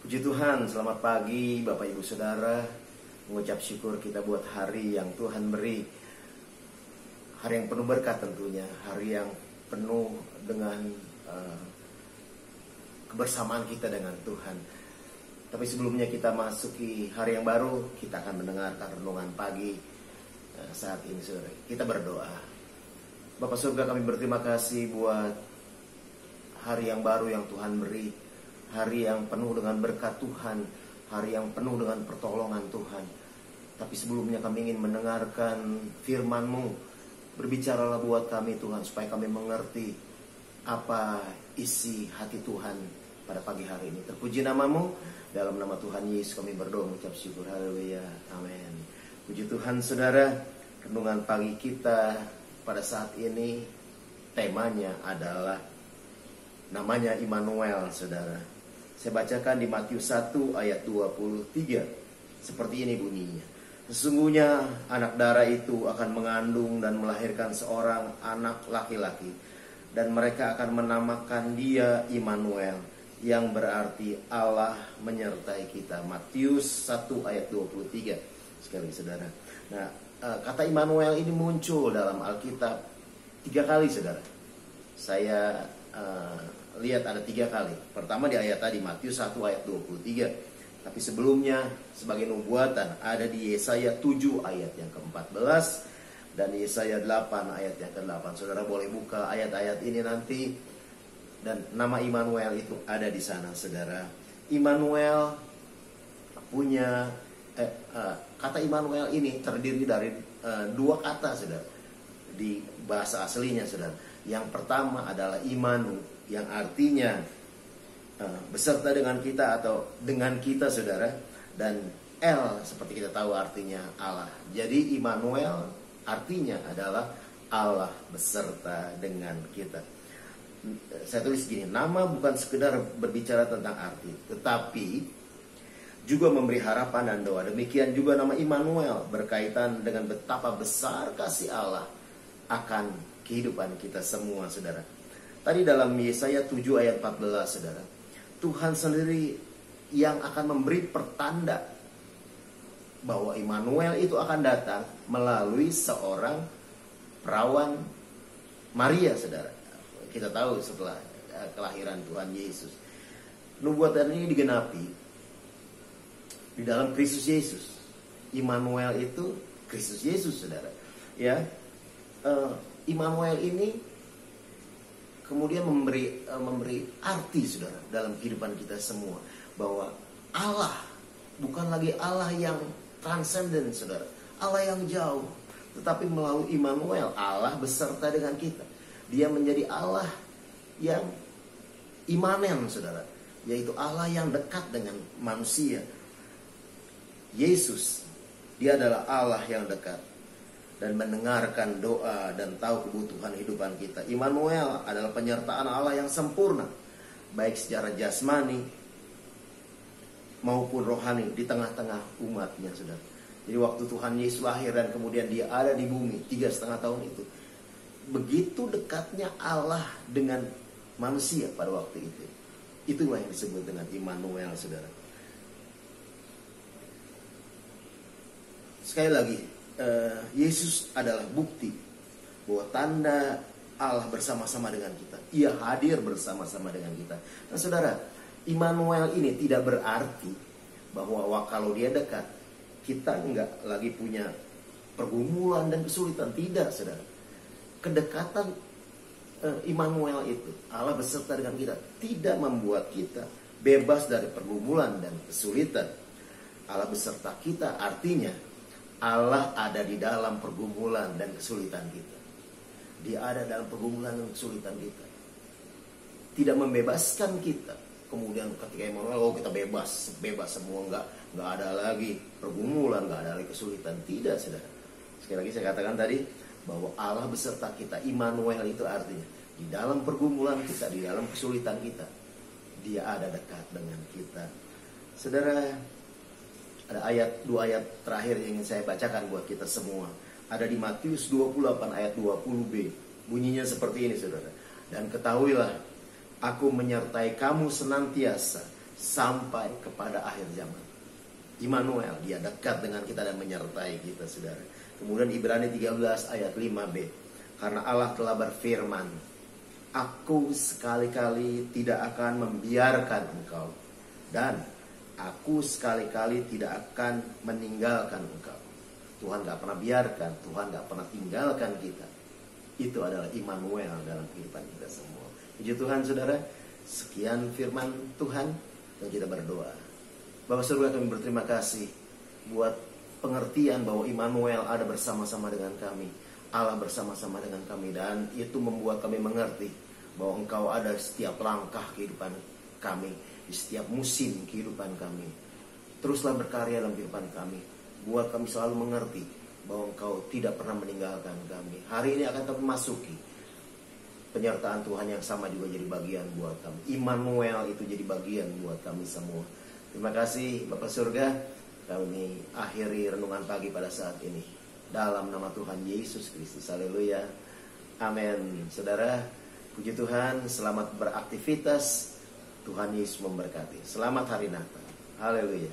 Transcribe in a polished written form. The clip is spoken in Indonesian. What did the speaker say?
Puji Tuhan, selamat pagi Bapak Ibu Saudara. Mengucap syukur kita buat hari yang Tuhan beri. Hari yang penuh berkat tentunya. Hari yang penuh dengan kebersamaan kita dengan Tuhan. Tapi sebelumnya kita masuki hari yang baru, kita akan mendengarkan renungan pagi saat ini sore. Kita berdoa. Bapak surga, kami berterima kasih buat hari yang baru yang Tuhan beri. Hari yang penuh dengan berkat Tuhan, hari yang penuh dengan pertolongan Tuhan. Tapi sebelumnya kami ingin mendengarkan firman-Mu. Berbicaralah buat kami Tuhan, supaya kami mengerti apa isi hati Tuhan pada pagi hari ini. Terpuji nama-Mu, dalam nama Tuhan Yesus kami berdoa mengucap syukur. Haleluya, amin. Puji Tuhan saudara, renungan pagi kita pada saat ini temanya adalah namanya Immanuel saudara. Saya bacakan di Matius 1 ayat 23. Seperti ini bunyinya. Sesungguhnya anak darah itu akan mengandung dan melahirkan seorang anak laki-laki. Dan mereka akan menamakan dia Immanuel, yang berarti Allah menyertai kita. Matius 1 ayat 23. Sekali saudara. Nah, kata Immanuel ini muncul dalam Alkitab 3 kali saudara. Saya lihat ada 3 kali. Pertama di ayat tadi Matius 1 ayat 23. Tapi sebelumnya sebagai nubuatan ada di Yesaya 7 ayat yang ke-14 dan Yesaya 8 ayat yang ke-8. Saudara boleh buka ayat-ayat ini nanti. Dan nama Immanuel itu ada di sana saudara. Immanuel punya kata Immanuel ini terdiri dari 2 kata saudara di bahasa aslinya saudara. Yang pertama adalah Imanu, yang artinya beserta dengan kita atau dengan kita saudara. Dan El seperti kita tahu artinya Allah. Jadi Immanuel artinya adalah Allah beserta dengan kita. Saya tulis gini, nama bukan sekedar berbicara tentang arti, tetapi juga memberi harapan dan doa. Demikian juga nama Immanuel berkaitan dengan betapa besar kasih Allah akan kehidupan kita semua saudara. Tadi dalam Yesaya 7 ayat 14 saudara, Tuhan sendiri yang akan memberi pertanda bahwa Immanuel itu akan datang melalui seorang perawan Maria saudara. Kita tahu setelah kelahiran Tuhan Yesus, nubuatan ini digenapi di dalam Kristus Yesus. Immanuel itu Kristus Yesus saudara. Ya, Immanuel ini kemudian memberi arti saudara dalam kehidupan kita semua, bahwa Allah bukan lagi Allah yang transenden saudara, Allah yang jauh, tetapi melalui Immanuel Allah beserta dengan kita. Dia menjadi Allah yang imanen saudara, yaitu Allah yang dekat dengan manusia. Yesus, dia adalah Allah yang dekat dan mendengarkan doa dan tahu kebutuhan kehidupan kita. Immanuel adalah penyertaan Allah yang sempurna, baik secara jasmani maupun rohani di tengah-tengah umatnya saudara. Jadi waktu Tuhan Yesus lahir dan kemudian dia ada di bumi 3,5 tahun itu, begitu dekatnya Allah dengan manusia pada waktu itu. Itulah yang disebut dengan Immanuel saudara. Sekali lagi, Yesus adalah bukti bahwa tanda Allah bersama-sama dengan kita. Ia hadir bersama-sama dengan kita. Nah saudara, Immanuel ini tidak berarti bahwa kalau dia dekat, kita enggak lagi punya pergumulan dan kesulitan. Tidak saudara. Kedekatan Immanuel itu, Allah beserta dengan kita, tidak membuat kita bebas dari pergumulan dan kesulitan. Allah beserta kita artinya Allah ada di dalam pergumulan dan kesulitan kita. Dia ada dalam pergumulan dan kesulitan kita. Tidak membebaskan kita. Kemudian ketika Immanuel, kita bebas semua, enggak ada lagi pergumulan, enggak ada lagi kesulitan. Tidak, saudara. Sekali lagi saya katakan tadi bahwa Allah beserta kita. Immanuel itu artinya di dalam pergumulan kita, di dalam kesulitan kita, Dia ada dekat dengan kita. Saudara, ada 2 ayat terakhir yang ingin saya bacakan buat kita semua. Ada di Matius 28 ayat 20b. Bunyinya seperti ini saudara. Dan ketahuilah, aku menyertai kamu senantiasa sampai kepada akhir zaman. Immanuel, dia dekat dengan kita dan menyertai kita, saudara. Kemudian Ibrani 13 ayat 5b. Karena Allah telah berfirman, aku sekali-kali tidak akan membiarkan engkau, dan aku sekali-kali tidak akan meninggalkan engkau. Tuhan gak pernah biarkan, Tuhan gak pernah tinggalkan kita. Itu adalah Immanuel dalam kehidupan kita semua. Puji Tuhan, saudara. Sekian firman Tuhan, dan kita berdoa. Bapa surga, kami berterima kasih buat pengertian bahwa Immanuel ada bersama-sama dengan kami, Allah bersama-sama dengan kami, dan itu membuat kami mengerti bahwa Engkau ada di setiap langkah kehidupan kami, di setiap musim kehidupan kami. Teruslah berkarya dalam kehidupan kami, buat kami selalu mengerti bahwa Engkau tidak pernah meninggalkan kami. Hari ini akan kami masuki penyertaan Tuhan yang sama juga jadi bagian buat kami. Immanuel itu jadi bagian buat kami semua. Terima kasih Bapak Surga. Kami akhiri renungan pagi pada saat ini dalam nama Tuhan Yesus Kristus. Haleluya. Amin. Saudara, puji Tuhan, selamat beraktivitas. Tuhan Yesus memberkati. Selamat hari Natal. Haleluya.